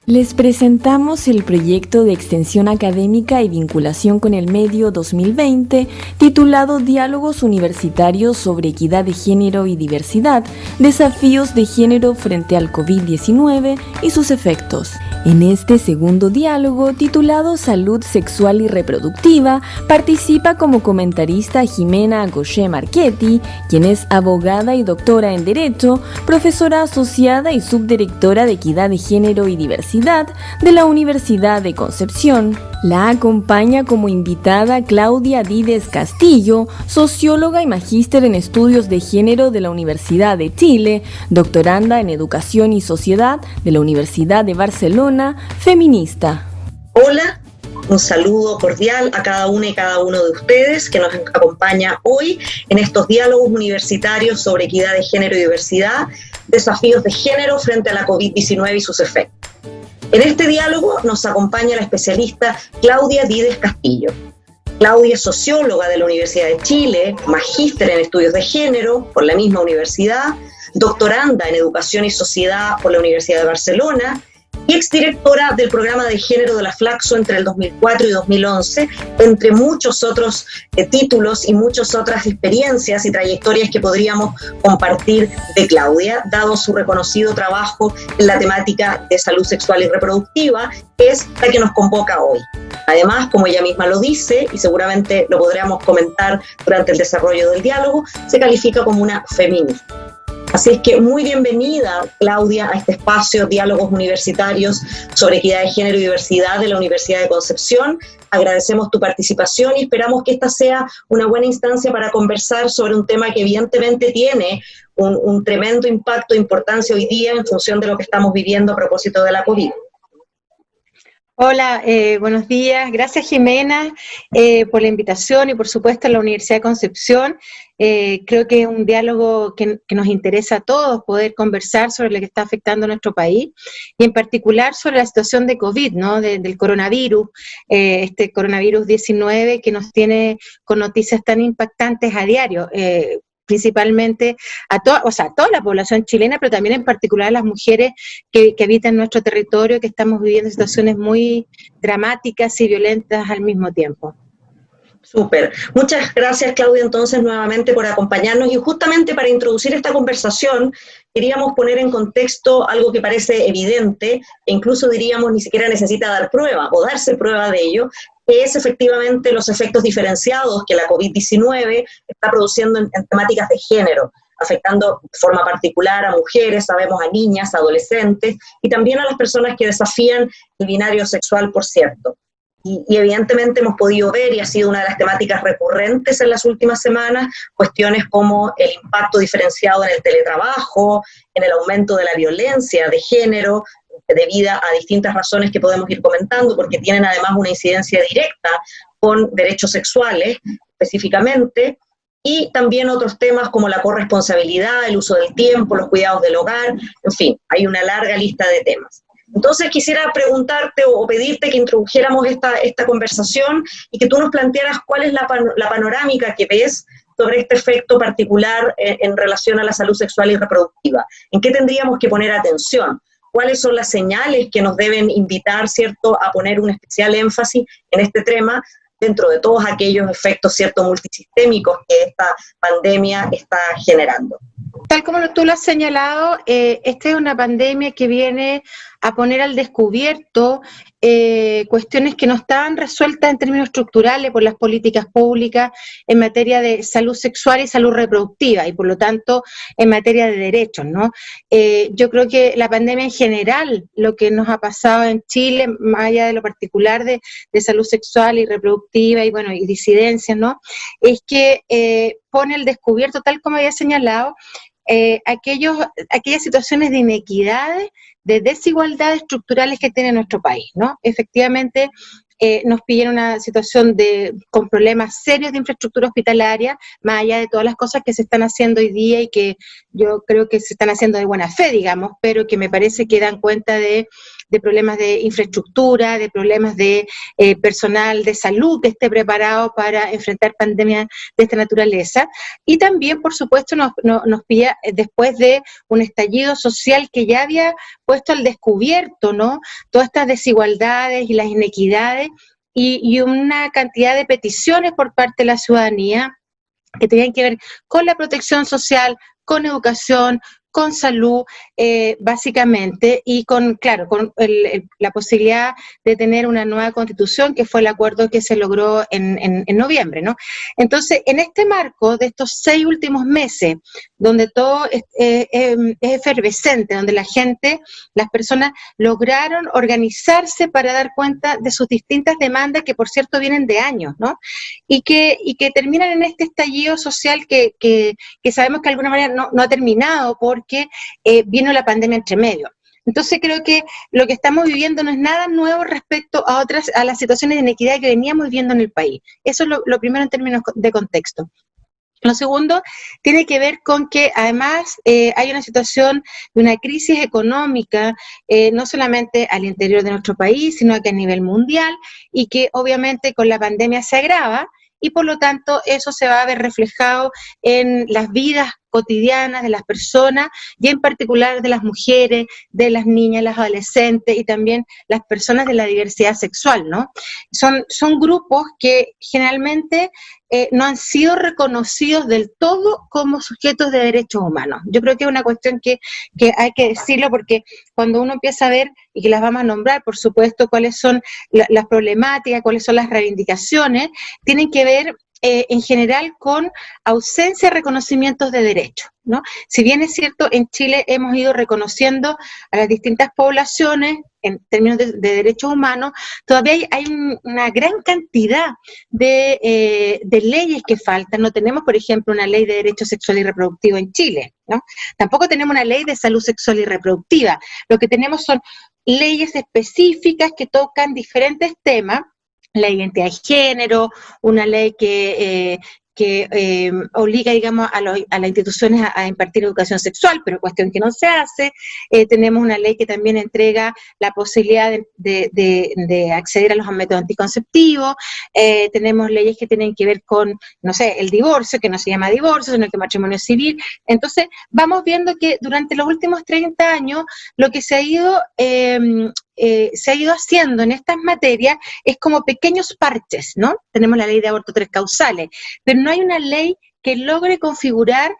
Les presentamos el proyecto de extensión académica y vinculación con el medio 2020, titulado Diálogos Universitarios sobre Equidad de Género y Diversidad, Desafíos de Género frente al COVID-19 y sus efectos. En este segundo diálogo, titulado Salud Sexual y Reproductiva, participa como comentarista Jimena Gauché Marchetti, quien es abogada y doctora en Derecho, profesora asociada y subdirectora de Equidad de Género y Diversidad de la Universidad de Concepción. La acompaña como invitada Claudia Dides Castillo, socióloga y magíster en estudios de género de la Universidad de Chile, doctoranda en Educación y Sociedad de la Universidad de Barcelona, feminista. Hola, un saludo cordial a cada una y cada uno de ustedes que nos acompaña hoy en estos diálogos universitarios sobre equidad de género y diversidad, desafíos de género frente a la COVID-19 y sus efectos. En este diálogo nos acompaña la especialista Claudia Dides Castillo. Claudia es socióloga de la Universidad de Chile, magíster en estudios de género por la misma universidad, doctoranda en Educación y Sociedad por la Universidad de Barcelona y exdirectora del programa de género de la Flaxo entre el 2004 y 2011, entre muchos otros títulos y muchas otras experiencias y trayectorias que podríamos compartir de Claudia, dado su reconocido trabajo en la temática de salud sexual y reproductiva, que es la que nos convoca hoy. Además, como ella misma lo dice, y seguramente lo podremos comentar durante el desarrollo del diálogo, se califica como una feminista. Así es que muy bienvenida, Claudia, a este espacio Diálogos Universitarios sobre Equidad de Género y Diversidad de la Universidad de Concepción. Agradecemos tu participación y esperamos que esta sea una buena instancia para conversar sobre un tema que evidentemente tiene un tremendo impacto e importancia hoy día en función de lo que estamos viviendo a propósito de la COVID. Hola, buenos días. Gracias, Jimena, por la invitación y, por supuesto, a la Universidad de Concepción. Creo que es un diálogo que nos interesa a todos, poder conversar sobre lo que está afectando a nuestro país y, en particular, sobre la situación de COVID, ¿no? Del coronavirus, este coronavirus 19 que nos tiene con noticias tan impactantes a diario. Principalmente a toda la población chilena, pero también en particular a las mujeres que habitan nuestro territorio, que estamos viviendo situaciones muy dramáticas y violentas al mismo tiempo. Súper. Muchas gracias, Claudia, entonces nuevamente por acompañarnos y justamente para introducir esta conversación queríamos poner en contexto algo que parece evidente e incluso diríamos ni siquiera necesita dar prueba o darse prueba de ello, que es efectivamente los efectos diferenciados que la COVID-19 está produciendo en temáticas de género, afectando de forma particular a mujeres, sabemos a niñas, adolescentes y también a las personas que desafían el binario sexual, por cierto. Y evidentemente hemos podido ver, y ha sido una de las temáticas recurrentes en las últimas semanas, cuestiones como el impacto diferenciado en el teletrabajo, en el aumento de la violencia de género, debido a distintas razones que podemos ir comentando, porque tienen además una incidencia directa con derechos sexuales específicamente, y también otros temas como la corresponsabilidad, el uso del tiempo, los cuidados del hogar, en fin, hay una larga lista de temas. Entonces quisiera preguntarte o pedirte que introdujéramos esta conversación y que tú nos plantearas cuál es la panorámica que ves sobre este efecto particular en relación a la salud sexual y reproductiva. ¿En qué tendríamos que poner atención? ¿Cuáles son las señales que nos deben invitar, cierto, a poner un especial énfasis en este tema dentro de todos aquellos efectos, cierto, multisistémicos que esta pandemia está generando? Tal como tú lo has señalado, esta es una pandemia que viene a poner al descubierto cuestiones que no estaban resueltas en términos estructurales por las políticas públicas en materia de salud sexual y salud reproductiva y por lo tanto en materia de derechos, ¿no? Yo creo que la pandemia en general, lo que nos ha pasado en Chile, más allá de lo particular de salud sexual y reproductiva y bueno, y disidencias, ¿no? Es que pone al descubierto, tal como había señalado, aquellas situaciones de inequidades, de desigualdades estructurales que tiene nuestro país, ¿no? Efectivamente, nos pilla en una situación con problemas serios de infraestructura hospitalaria, más allá de todas las cosas que se están haciendo hoy día y que yo creo que se están haciendo de buena fe, digamos, pero que me parece que dan cuenta de problemas de infraestructura, de problemas de personal de salud que esté preparado para enfrentar pandemias de esta naturaleza. Y también, por supuesto, nos pilla después de un estallido social que ya había puesto al descubierto, ¿no?, todas estas desigualdades y las inequidades y una cantidad de peticiones por parte de la ciudadanía que tenían que ver con la protección social, con educación, con salud, básicamente, y con, claro, con la posibilidad de tener una nueva constitución, que fue el acuerdo que se logró en noviembre, ¿no? Entonces, en este marco de estos 6 últimos meses, donde todo es efervescente, donde la gente, las personas lograron organizarse para dar cuenta de sus distintas demandas, que por cierto vienen de años, ¿no? Y que terminan en este estallido social que sabemos que de alguna manera no ha terminado porque vino la pandemia entre medio. Entonces creo que lo que estamos viviendo no es nada nuevo respecto a las situaciones de inequidad que veníamos viviendo en el país. Eso es lo primero en términos de contexto. Lo segundo tiene que ver con que además hay una situación de una crisis económica, no solamente al interior de nuestro país, sino que a nivel mundial, y que obviamente con la pandemia se agrava, y por lo tanto eso se va a ver reflejado en las vidas cotidianas de las personas, y en particular de las mujeres, de las niñas, las adolescentes y también las personas de la diversidad sexual, ¿no? Son grupos que generalmente no han sido reconocidos del todo como sujetos de derechos humanos. Yo creo que es una cuestión que hay que decirlo, porque cuando uno empieza a ver, y que las vamos a nombrar, por supuesto, cuáles son las problemáticas, cuáles son las reivindicaciones, tienen que ver en general con ausencia de reconocimientos de derechos, ¿no? Si bien es cierto, en Chile hemos ido reconociendo a las distintas poblaciones en términos de derechos humanos, todavía hay una gran cantidad de leyes que faltan. No tenemos, por ejemplo, una ley de derecho sexual y reproductivo en Chile, ¿no? Tampoco tenemos una ley de salud sexual y reproductiva. Lo que tenemos son leyes específicas que tocan diferentes temas, la identidad de género, una ley que obliga, digamos, a las instituciones a impartir educación sexual, pero cuestión que no se hace. Tenemos una ley que también entrega la posibilidad de acceder a los métodos anticonceptivos. Tenemos leyes que tienen que ver con, no sé, el divorcio, que no se llama divorcio, sino que matrimonio civil. Entonces, vamos viendo que durante los últimos 30 años, lo que se ha ido haciendo en estas materias es como pequeños parches, ¿no? Tenemos la ley de aborto 3 causales, pero no hay una ley que logre configurar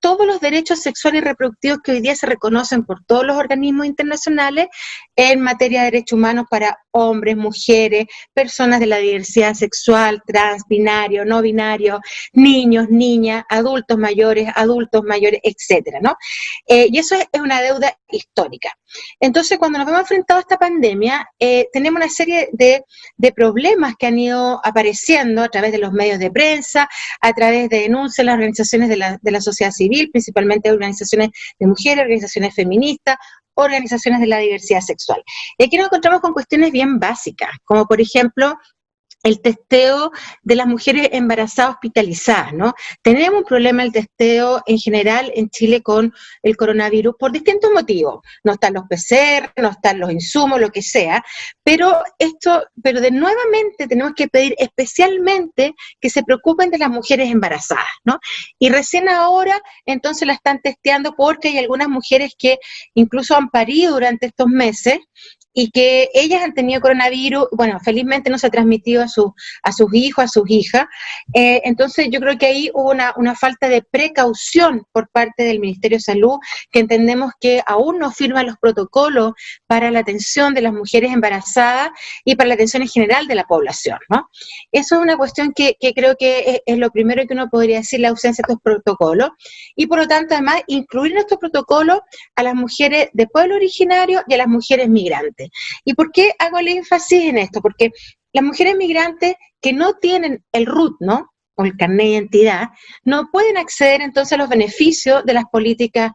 todos los derechos sexuales y reproductivos que hoy día se reconocen por todos los organismos internacionales en materia de derechos humanos para hombres, mujeres, personas de la diversidad sexual, trans, binario, no binario, niños, niñas, adultos mayores, etcétera, ¿no? Y eso es una deuda histórica. Entonces, cuando nos vemos enfrentados a esta pandemia, tenemos una serie de problemas que han ido apareciendo a través de los medios de prensa, a través de denuncias de las organizaciones de la sociedad civil, principalmente organizaciones de mujeres, organizaciones feministas, organizaciones de la diversidad sexual. Y aquí nos encontramos con cuestiones bien básicas, como por ejemplo el testeo de las mujeres embarazadas hospitalizadas, ¿no? Tenemos un problema el testeo en general en Chile con el coronavirus por distintos motivos. No están los PCR, no están los insumos, lo que sea, pero nuevamente tenemos que pedir especialmente que se preocupen de las mujeres embarazadas, ¿no? Y recién ahora entonces la están testeando porque hay algunas mujeres que incluso han parido durante estos meses y que ellas han tenido coronavirus. Bueno, felizmente no se ha transmitido a sus hijos, a sus hijas. Entonces yo creo que ahí hubo una falta de precaución por parte del Ministerio de Salud, que entendemos que aún no firma los protocolos para la atención de las mujeres embarazadas y para la atención en general de la población, ¿no? Eso es una cuestión que creo que es lo primero que uno podría decir, la ausencia de estos protocolos, y por lo tanto además incluir en estos protocolos a las mujeres de pueblo originario y a las mujeres migrantes. ¿Y por qué hago el énfasis en esto? Porque las mujeres migrantes que no tienen el RUT, ¿no?, o el carnet de identidad, no pueden acceder entonces a los beneficios de las políticas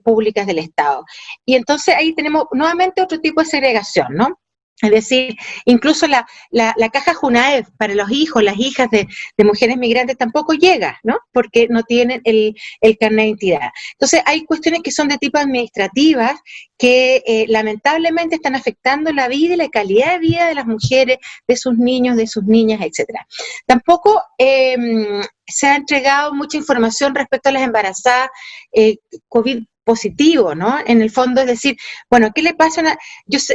públicas del Estado. Y entonces ahí tenemos nuevamente otro tipo de segregación, ¿no? Es decir, incluso la caja Junaev para los hijos, las hijas de mujeres migrantes tampoco llega, ¿no? Porque no tienen el carnet de identidad. Entonces, hay cuestiones que son de tipo administrativas que lamentablemente están afectando la vida y la calidad de vida de las mujeres, de sus niños, de sus niñas, etcétera. Tampoco se ha entregado mucha información respecto a las embarazadas COVID positivo, ¿no? En el fondo, es decir, bueno, ¿qué le pasa a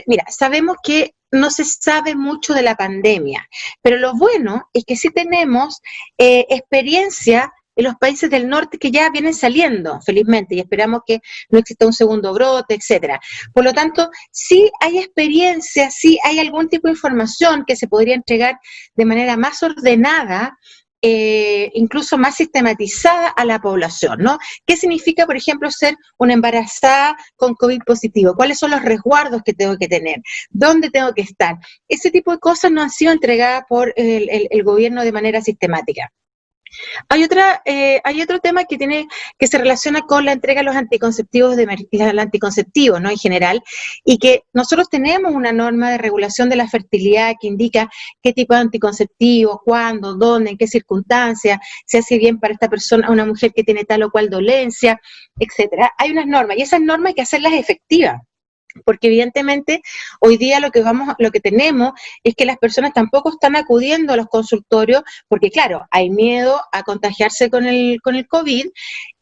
mira, sabemos que no se sabe mucho de la pandemia, pero lo bueno es que sí tenemos experiencia en los países del norte que ya vienen saliendo, felizmente, y esperamos que no exista un segundo brote, etcétera. Por lo tanto, sí hay experiencia, sí hay algún tipo de información que se podría entregar de manera más ordenada, incluso más sistematizada a la población, ¿no? ¿Qué significa, por ejemplo, ser una embarazada con COVID positivo? ¿Cuáles son los resguardos que tengo que tener? ¿Dónde tengo que estar? Ese tipo de cosas no han sido entregadas por el gobierno de manera sistemática. Hay otro tema que se relaciona con la entrega de los anticonceptivos, ¿no? En general, y que nosotros tenemos una norma de regulación de la fertilidad que indica qué tipo de anticonceptivos, cuándo, dónde, en qué circunstancias, se hace bien para esta persona, una mujer que tiene tal o cual dolencia, etcétera. Hay unas normas, y esas normas hay que hacerlas efectivas. Porque evidentemente hoy día lo que tenemos es que las personas tampoco están acudiendo a los consultorios porque claro, hay miedo a contagiarse con el COVID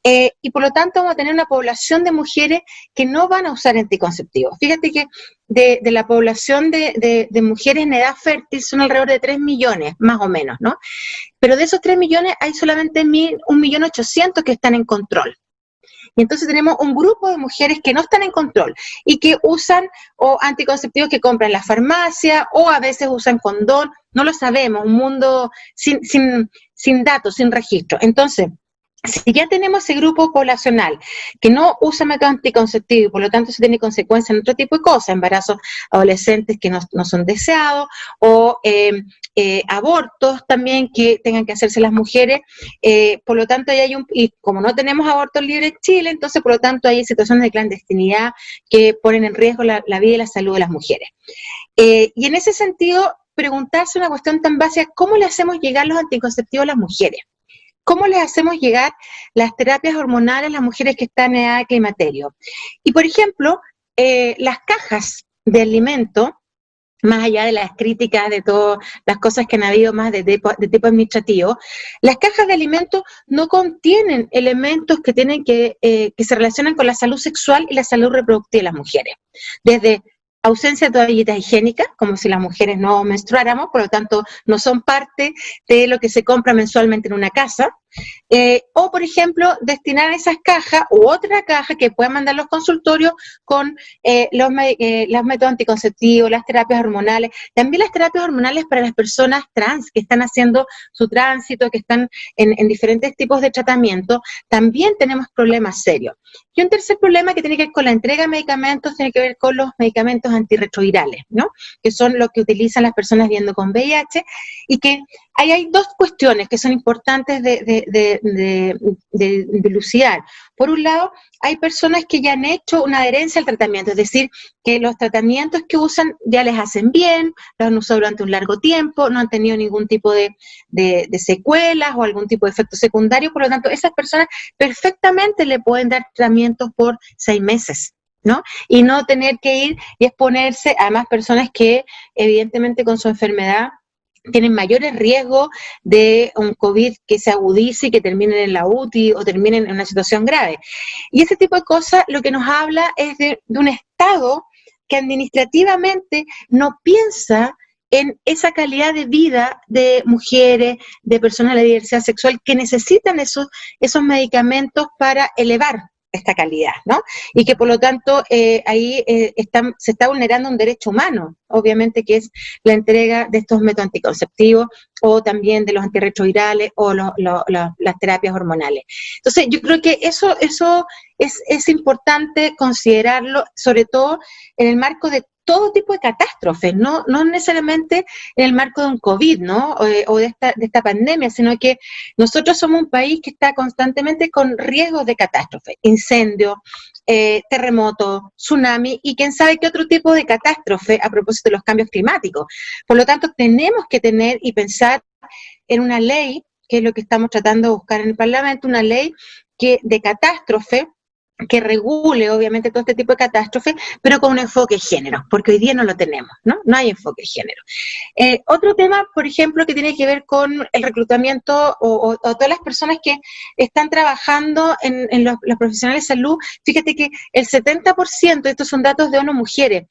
y por lo tanto vamos a tener una población de mujeres que no van a usar anticonceptivos. Fíjate que de la población de mujeres en edad fértil son alrededor de 3 millones, más o menos, ¿no? Pero de esos 3 millones hay solamente 1.800.000 que están en control. Y entonces tenemos un grupo de mujeres que no están en control y que usan o anticonceptivos que compran en la farmacia o a veces usan condón, no lo sabemos, un mundo sin datos, sin registro. Entonces, si ya tenemos ese grupo poblacional que no usa métodos anticonceptivos y por lo tanto se tiene consecuencias en otro tipo de cosas, embarazos adolescentes que no son deseados o abortos también que tengan que hacerse las mujeres, por lo tanto y como no tenemos abortos libres en Chile, entonces por lo tanto hay situaciones de clandestinidad que ponen en riesgo la vida y la salud de las mujeres. Y en ese sentido, preguntarse una cuestión tan básica, ¿cómo le hacemos llegar los anticonceptivos a las mujeres? ¿Cómo les hacemos llegar las terapias hormonales a las mujeres que están en edad de climaterio? Y, por ejemplo, las cajas de alimento, más allá de las críticas de todas las cosas que han habido más de tipo administrativo, las cajas de alimentos no contienen elementos que se relacionan con la salud sexual y la salud reproductiva de las mujeres. Desde ausencia de toallitas higiénicas, como si las mujeres no menstruáramos, por lo tanto no son parte de lo que se compra mensualmente en una casa, o por ejemplo destinar esas cajas u otra caja que puedan mandar los consultorios con los métodos anticonceptivos, las terapias hormonales, también las terapias hormonales para las personas trans que están haciendo su tránsito, que están en diferentes tipos de tratamiento, también tenemos problemas serios. Y un tercer problema que tiene que ver con la entrega de medicamentos, tiene que ver con los medicamentos antirretrovirales, ¿no? Que son los que utilizan las personas viviendo con VIH, y que ahí hay dos cuestiones que son importantes de dilucidar. Por un lado, hay personas que ya han hecho una adherencia al tratamiento, es decir, que los tratamientos que usan ya les hacen bien, los han usado durante un largo tiempo, no han tenido ningún tipo de secuelas o algún tipo de efecto secundario, por lo tanto, esas personas perfectamente le pueden dar tratamientos por 6 meses. ¿No? Y no tener que ir y exponerse a más personas que evidentemente con su enfermedad tienen mayores riesgos de un COVID que se agudice y que terminen en la UTI o terminen en una situación grave. Y ese tipo de cosas lo que nos habla es de un Estado que administrativamente no piensa en esa calidad de vida de mujeres, de personas de la diversidad sexual que necesitan esos medicamentos para elevar esta calidad, ¿no? Y que por lo tanto ahí se está vulnerando un derecho humano, obviamente, que es la entrega de estos métodos anticonceptivos o también de los antirretrovirales o las terapias hormonales. Entonces yo creo que eso es importante considerarlo, sobre todo en el marco de todo tipo de catástrofes, no necesariamente en el marco de un COVID, ¿no? O de esta pandemia, sino que nosotros somos un país que está constantemente con riesgos de catástrofe, incendios, terremoto, tsunami y quién sabe qué otro tipo de catástrofe a propósito de los cambios climáticos. Por lo tanto, tenemos que tener y pensar en una ley, que es lo que estamos tratando de buscar en el Parlamento, una ley de catástrofe que regule obviamente todo este tipo de catástrofes, pero con un enfoque de género, porque hoy día no lo tenemos, ¿no? No hay enfoque de género. Otro tema, por ejemplo, que tiene que ver con el reclutamiento o todas las personas que están trabajando en los profesionales de salud, fíjate que el 70%, estos son datos de ONU Mujeres,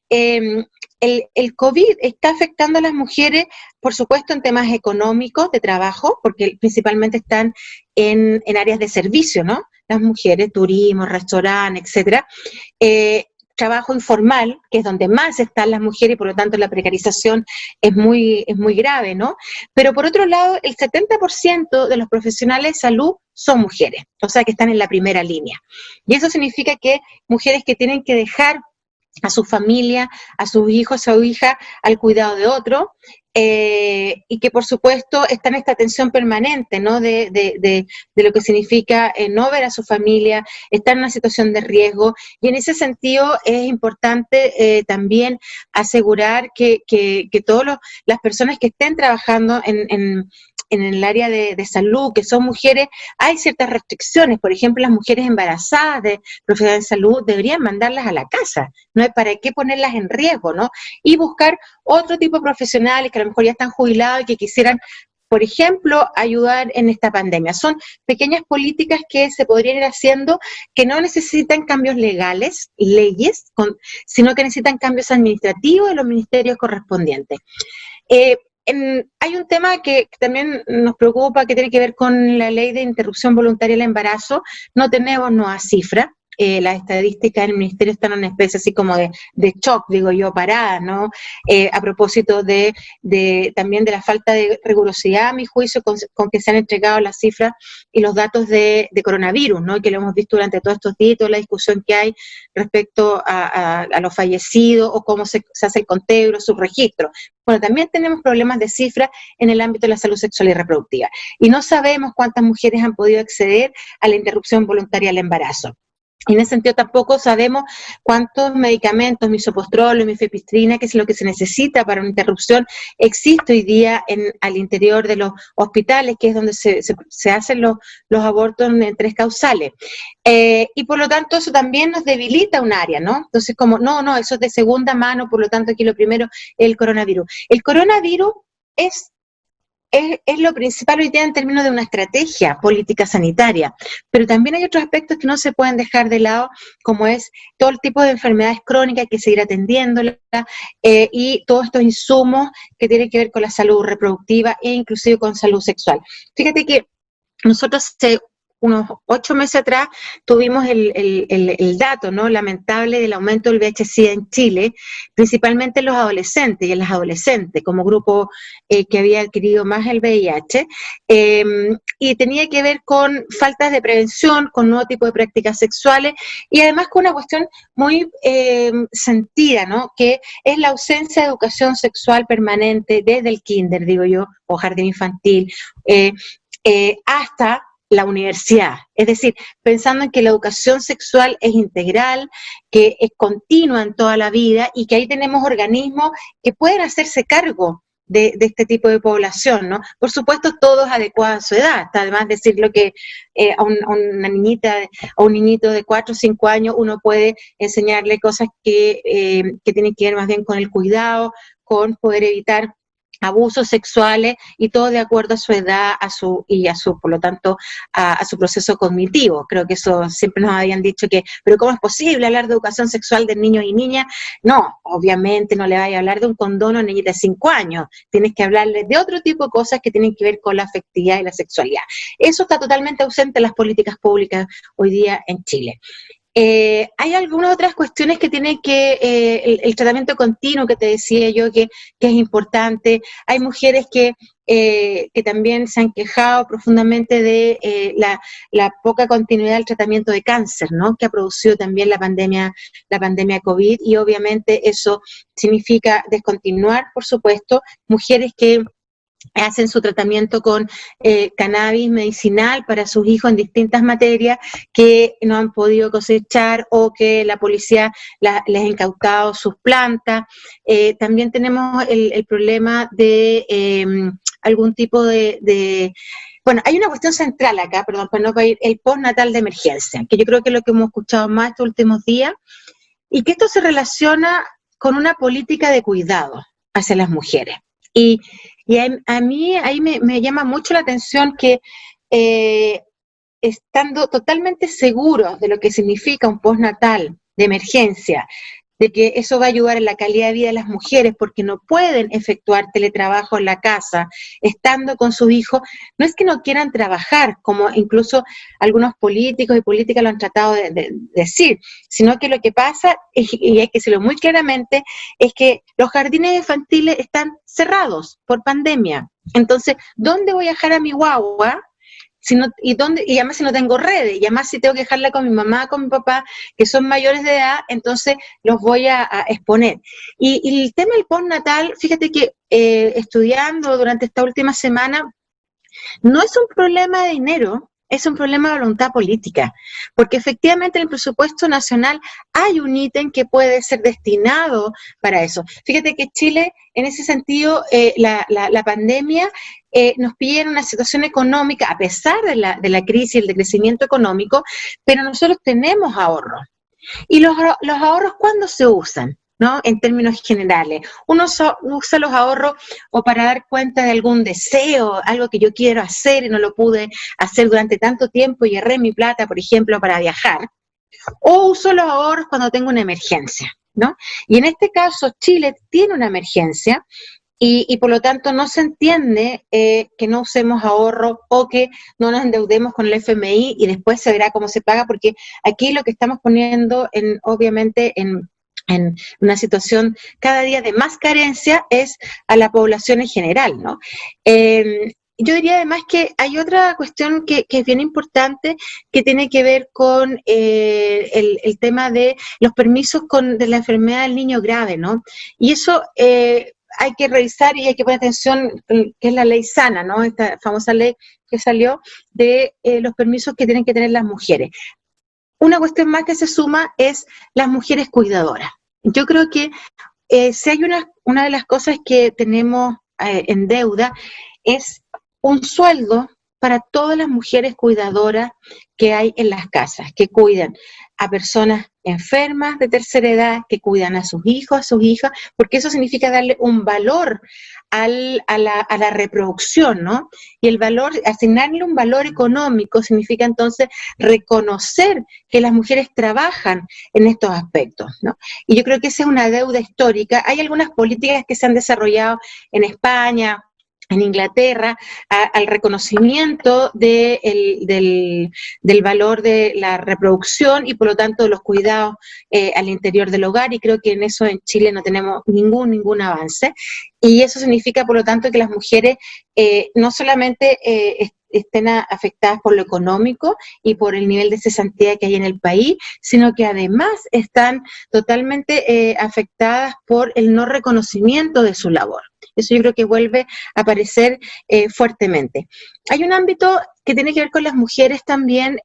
el COVID está afectando a las mujeres, por supuesto, en temas económicos, de trabajo, porque principalmente están en áreas de servicio, ¿no? Las mujeres, turismo, restaurante, etcétera. Trabajo informal, que es donde más están las mujeres y por lo tanto la precarización es muy grave, ¿no? Pero por otro lado, el 70% de los profesionales de salud son mujeres, o sea que están en la primera línea. Y eso significa que mujeres que tienen que dejar a su familia, a sus hijos o hijas al cuidado de otro, y que por supuesto está en esta tensión permanente, ¿no? de lo que significa no ver a su familia, estar en una situación de riesgo, y en ese sentido es importante también asegurar que todas las personas que estén trabajando en el área de salud, que son mujeres, hay ciertas restricciones. Por ejemplo, las mujeres embarazadas de profesionales de salud deberían mandarlas a la casa, no hay para qué ponerlas en riesgo, ¿no? Y buscar otro tipo de profesionales que a lo mejor ya están jubilados y que quisieran, por ejemplo, ayudar en esta pandemia. Son pequeñas políticas que se podrían ir haciendo, que no necesitan cambios legales, leyes, sino que necesitan cambios administrativos de los ministerios correspondientes. Hay un tema que también nos preocupa, que tiene que ver con la ley de interrupción voluntaria del embarazo. No tenemos nuevas cifras. Las estadísticas del ministerio están en una especie así como de shock, digo yo, parada, ¿no? A propósito también de la falta de rigurosidad, a mi juicio, con que se han entregado las cifras y los datos de coronavirus, ¿no? Que lo hemos visto durante todos estos días, toda la discusión que hay respecto a los fallecidos o cómo se hace el conteo, sus registros. Bueno, también tenemos problemas de cifras en el ámbito de la salud sexual y reproductiva. Y no sabemos cuántas mujeres han podido acceder a la interrupción voluntaria del embarazo. Y en ese sentido tampoco sabemos cuántos medicamentos, misopostrol, mifepistrina, que es lo que se necesita para una interrupción, existe hoy día al interior de los hospitales, que es donde se hacen los abortos en 3 causales. Y por lo tanto eso también nos debilita un área, ¿no? Entonces como, no, eso es de segunda mano, por lo tanto aquí lo primero es el coronavirus. El coronavirus es lo principal hoy día en términos de una estrategia política sanitaria, pero también hay otros aspectos que no se pueden dejar de lado, como es todo el tipo de enfermedades crónicas que hay que seguir atendiéndolas, y todos estos insumos que tienen que ver con la salud reproductiva e inclusive con salud sexual. Fíjate que nosotros unos 8 meses atrás tuvimos el dato, ¿no?, lamentable del aumento del VIH-Sida en Chile, principalmente en los adolescentes y en las adolescentes, como grupo que había adquirido más el VIH, y tenía que ver con faltas de prevención, con nuevo tipo de prácticas sexuales, y además con una cuestión muy sentida, ¿no?, que es la ausencia de educación sexual permanente desde el kinder, digo yo, o jardín infantil, hasta la universidad, es decir, pensando en que la educación sexual es integral, que es continua en toda la vida y que ahí tenemos organismos que pueden hacerse cargo de este tipo de población, ¿no? Por supuesto, todo es adecuado a su edad, está además decirlo que a una niñita, a un niñito de 4 o 5 años uno puede enseñarle cosas que tienen que ver más bien con el cuidado, con poder evitar abusos sexuales y todo de acuerdo a su edad, por lo tanto, a su proceso cognitivo. Creo que eso siempre nos habían dicho pero ¿cómo es posible hablar de educación sexual de niños y niñas? No, obviamente no le vaya a hablar de un condón a una niñita de 5 años, tienes que hablarle de otro tipo de cosas que tienen que ver con la afectividad y la sexualidad. Eso está totalmente ausente en las políticas públicas hoy día en Chile. Hay algunas otras cuestiones que tienen el tratamiento continuo que te decía yo que es importante. Hay mujeres que también se han quejado profundamente de la poca continuidad del tratamiento de cáncer, ¿no?, que ha producido también la pandemia COVID, y obviamente eso significa descontinuar, por supuesto, mujeres que hacen su tratamiento con cannabis medicinal para sus hijos en distintas materias que no han podido cosechar o que la policía les ha incautado sus plantas. También tenemos el problema de algún tipo de bueno, hay una cuestión central acá, perdón, para no ir, el postnatal de emergencia, que yo creo que es lo que hemos escuchado más estos últimos días, y que esto se relaciona con una política de cuidado hacia las mujeres. Y a mí ahí me llama mucho la atención que estando totalmente seguros de lo que significa un postnatal de emergencia, de que eso va a ayudar en la calidad de vida de las mujeres porque no pueden efectuar teletrabajo en la casa, estando con sus hijos, no es que no quieran trabajar, como incluso algunos políticos y políticas lo han tratado de decir, sino que lo que pasa, y hay que decirlo muy claramente, es que los jardines infantiles están cerrados por pandemia. Entonces, ¿dónde voy a dejar a mi guagua? Y además si no tengo redes, y además si tengo que dejarla con mi mamá, con mi papá, que son mayores de edad, entonces los voy a exponer. Y el tema del postnatal, fíjate que estudiando durante esta última semana, no es un problema de dinero, es un problema de voluntad política, porque efectivamente en el presupuesto nacional hay un ítem que puede ser destinado para eso. Fíjate que Chile, en ese sentido, la pandemia nos pilla en una situación económica, a pesar de la crisis y el decrecimiento económico, pero nosotros tenemos ahorros. ¿Y los ahorros cuándo se usan? ¿No? En términos generales. Uno usa los ahorros o para dar cuenta de algún deseo, algo que yo quiero hacer y no lo pude hacer durante tanto tiempo y ahorré mi plata, por ejemplo, para viajar. O uso los ahorros cuando tengo una emergencia, ¿no? Y en este caso, Chile tiene una emergencia y por lo tanto no se entiende que no usemos ahorro o que no nos endeudemos con el FMI y después se verá cómo se paga, porque aquí lo que estamos poniendo obviamente en una situación cada día de más carencia es a la población en general, ¿no? Yo diría además que hay otra cuestión que es bien importante que tiene que ver con el tema de los permisos de la enfermedad del niño grave, ¿no? Y eso hay que revisar y hay que poner atención, que es la ley SANA, ¿no? Esta famosa ley que salió de los permisos que tienen que tener las mujeres. Una cuestión más que se suma es las mujeres cuidadoras. Yo creo que si hay una de las cosas que tenemos en deuda es un sueldo para todas las mujeres cuidadoras que hay en las casas, que cuidan a personas enfermas de tercera edad, que cuidan a sus hijos, a sus hijas, porque eso significa darle un valor a la reproducción, ¿no? Y el valor, asignarle un valor económico significa entonces reconocer que las mujeres trabajan en estos aspectos, ¿no? Y yo creo que esa es una deuda histórica. Hay algunas políticas que se han desarrollado en España, en Inglaterra, al reconocimiento del valor de la reproducción y por lo tanto de los cuidados al interior del hogar, y creo que en eso en Chile no tenemos ningún avance, y eso significa por lo tanto que las mujeres no solamente estén afectadas por lo económico y por el nivel de cesantía que hay en el país, sino que además están totalmente afectadas por el no reconocimiento de su labor. Eso yo creo que vuelve a aparecer fuertemente. Hay un ámbito que tiene que ver con las mujeres también,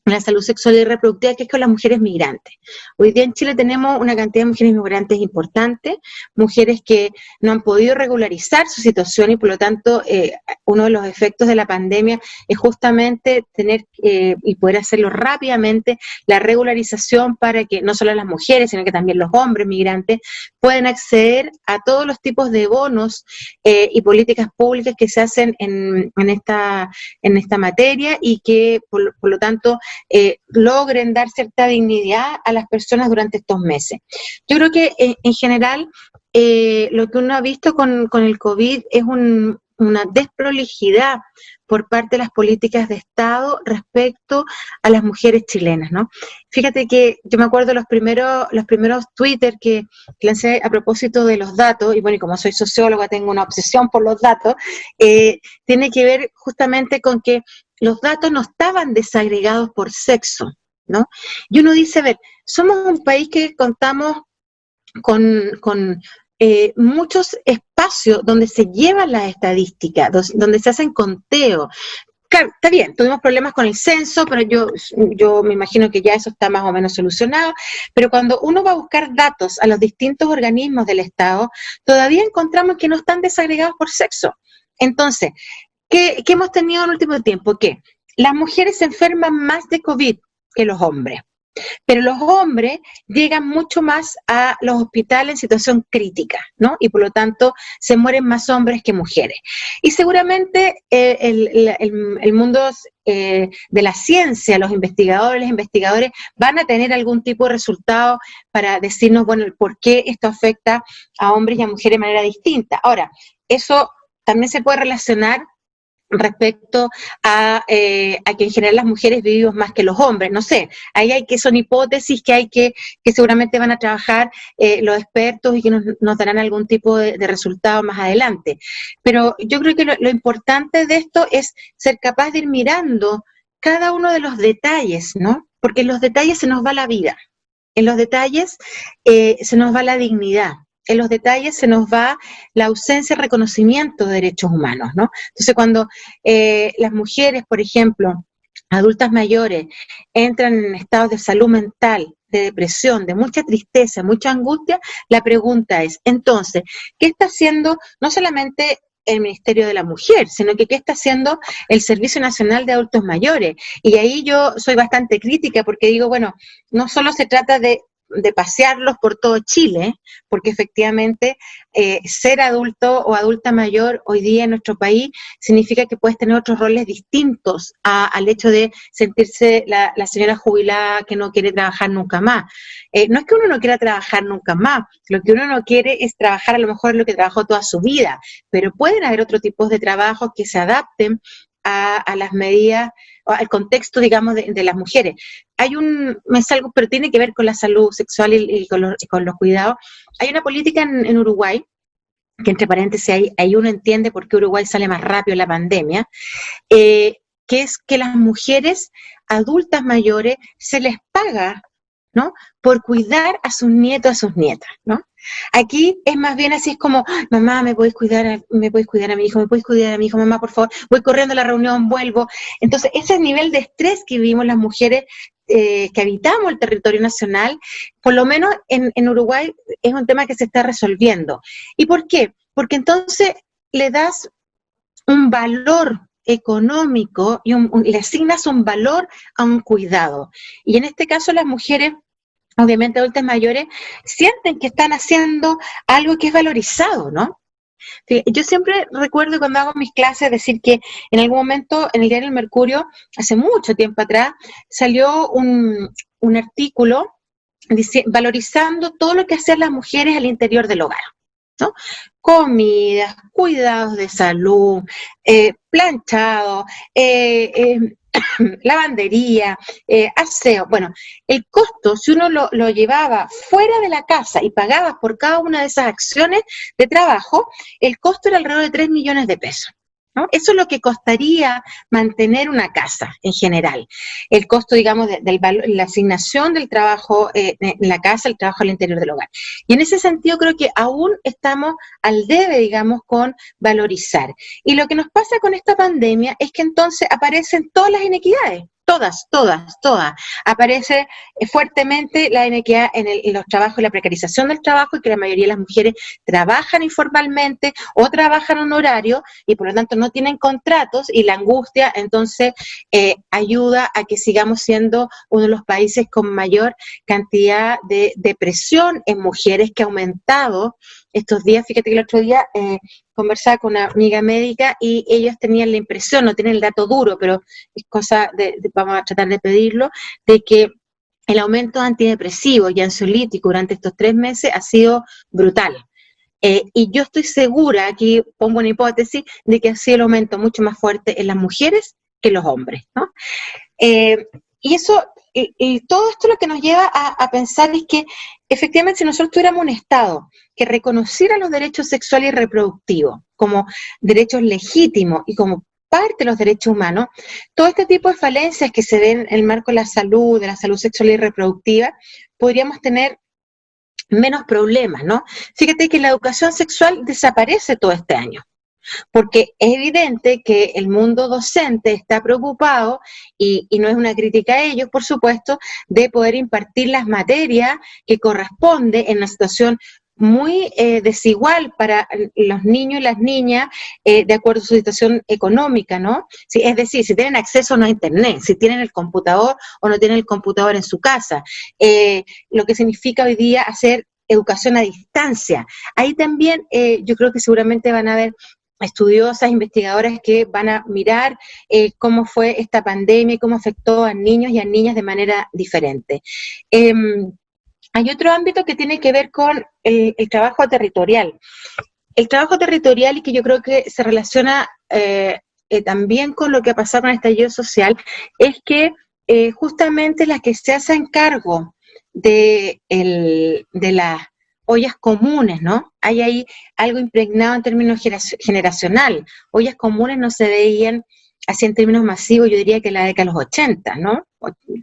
la salud sexual y reproductiva, que es con las mujeres migrantes. Hoy día en Chile tenemos una cantidad de mujeres migrantes importante, mujeres que no han podido regularizar su situación y por lo tanto uno de los efectos de la pandemia es justamente tener y poder hacerlo rápidamente, la regularización para que no solo las mujeres, sino que también los hombres migrantes puedan acceder a todos los tipos de bonos y políticas públicas que se hacen en esta materia y que por lo tanto logren dar cierta dignidad a las personas durante estos meses. Yo creo que en general lo que uno ha visto con el COVID es una desprolijidad por parte de las políticas de Estado respecto a las mujeres chilenas, ¿no? Fíjate que yo me acuerdo los primeros Twitter que lancé a propósito de los datos, y bueno, y como soy socióloga tengo una obsesión por los datos, tiene que ver justamente con que los datos no estaban desagregados por sexo, ¿no? Y uno dice, a ver, somos un país que contamos con muchos espacios donde se llevan las estadísticas, donde se hacen conteos. Claro, está bien, tuvimos problemas con el censo, pero yo me imagino que ya eso está más o menos solucionado, pero cuando uno va a buscar datos a los distintos organismos del Estado, todavía encontramos que no están desagregados por sexo. Entonces, ¿qué hemos tenido en el último tiempo? Que las mujeres se enferman más de COVID que los hombres. Pero los hombres llegan mucho más a los hospitales en situación crítica, ¿no? Y por lo tanto se mueren más hombres que mujeres. Y seguramente el mundo de la ciencia, los investigadores van a tener algún tipo de resultado para decirnos, bueno, el por qué esto afecta a hombres y a mujeres de manera distinta. Ahora, eso también se puede relacionar respecto a que en general las mujeres vivimos más que los hombres, no sé, ahí son hipótesis que seguramente van a trabajar los expertos y que nos darán algún tipo de resultado más adelante, pero yo creo que lo importante de esto es ser capaz de ir mirando cada uno de los detalles, ¿no? Porque en los detalles se nos va la vida, en los detalles se nos va la dignidad, en los detalles se nos va la ausencia de reconocimiento de derechos humanos, ¿no? Entonces, cuando las mujeres, por ejemplo, adultas mayores, entran en estados de salud mental, de depresión, de mucha tristeza, mucha angustia, la pregunta es, entonces, ¿qué está haciendo no solamente el Ministerio de la Mujer, sino que qué está haciendo el Servicio Nacional de Adultos Mayores? Y ahí yo soy bastante crítica porque digo, bueno, no solo se trata de pasearlos por todo Chile, porque efectivamente ser adulto o adulta mayor hoy día en nuestro país significa que puedes tener otros roles distintos al hecho de sentirse la señora jubilada que no quiere trabajar nunca más. No es que uno no quiera trabajar nunca más, lo que uno no quiere es trabajar a lo mejor en lo que trabajó toda su vida, pero pueden haber otros tipos de trabajos que se adapten a las medidas, al contexto, digamos, de las mujeres. Es algo, pero tiene que ver con la salud sexual y con los cuidados. Hay una política en Uruguay, que entre paréntesis ahí uno entiende por qué Uruguay sale más rápido en la pandemia, que es que las mujeres adultas mayores se les paga, ¿no?, por cuidar a sus nietos, a sus nietas, ¿no? Aquí es más bien así, es como, mamá, ¿me puedes cuidar a mi hijo? ¿Me puedes cuidar a mi hijo? Mamá, por favor, voy corriendo a la reunión, vuelvo. Entonces, ese nivel de estrés que vivimos las mujeres que habitamos el territorio nacional, por lo menos en Uruguay es un tema que se está resolviendo. ¿Y por qué? Porque entonces le das un valor económico y le asignas un valor a un cuidado. Y en este caso las mujeres, obviamente adultas mayores, sienten que están haciendo algo que es valorizado, ¿no? Yo siempre recuerdo cuando hago mis clases decir que en algún momento en el diario El Mercurio, hace mucho tiempo atrás, salió un artículo valorizando todo lo que hacían las mujeres al interior del hogar, ¿no? Comidas, cuidados de salud, planchado, lavandería, aseo. Bueno, el costo, si uno lo llevaba fuera de la casa y pagaba por cada una de esas acciones de trabajo, el costo era alrededor de 3 millones de pesos, ¿no? Eso es lo que costaría mantener una casa en general. El costo, digamos, la asignación del trabajo en la casa, el trabajo al interior del hogar. Y en ese sentido creo que aún estamos al debe, digamos, con valorizar. Y lo que nos pasa con esta pandemia es que entonces aparecen todas las inequidades. Todas. Aparece fuertemente la inequidad en los trabajos y la precarización del trabajo, y que la mayoría de las mujeres trabajan informalmente o trabajan en horario y por lo tanto no tienen contratos, y la angustia entonces ayuda a que sigamos siendo uno de los países con mayor cantidad de depresión en mujeres, que ha aumentado estos días. Fíjate que el otro día conversaba con una amiga médica y ellos tenían la impresión, no tienen el dato duro, pero es cosa vamos a tratar de pedirlo, de que el aumento de antidepresivos y ansiolíticos durante estos 3 meses ha sido brutal. Y yo estoy segura, aquí pongo una hipótesis, de que ha sido el aumento mucho más fuerte en las mujeres que en los hombres, ¿no? Y eso, y todo esto lo que nos lleva a pensar es que efectivamente si nosotros tuviéramos un Estado que reconociera los derechos sexuales y reproductivos como derechos legítimos y como parte de los derechos humanos, todo este tipo de falencias que se ven en el marco de la salud sexual y reproductiva, podríamos tener menos problemas, ¿no? Fíjate que la educación sexual desaparece todo este año, porque es evidente que el mundo docente está preocupado, y no es una crítica a ellos, por supuesto, de poder impartir las materias que corresponde en una situación muy desigual para los niños y las niñas, de acuerdo a su situación económica, ¿no? Sí, es decir, si tienen acceso o no a Internet, si tienen el computador o no tienen el computador en su casa, lo que significa hoy día hacer educación a distancia. Ahí también yo creo que seguramente van a haber estudiosas, investigadoras que van a mirar cómo fue esta pandemia y cómo afectó a niños y a niñas de manera diferente. Hay otro ámbito que tiene que ver con el trabajo territorial. El trabajo territorial, y que yo creo que se relaciona también con lo que ha pasado con el estallido social, es que justamente las que se hacen cargo de las ollas comunes, ¿no? Hay ahí algo impregnado en términos generacional. Ollas comunes no se veían así en términos masivos, yo diría que en la década de los 80, ¿no?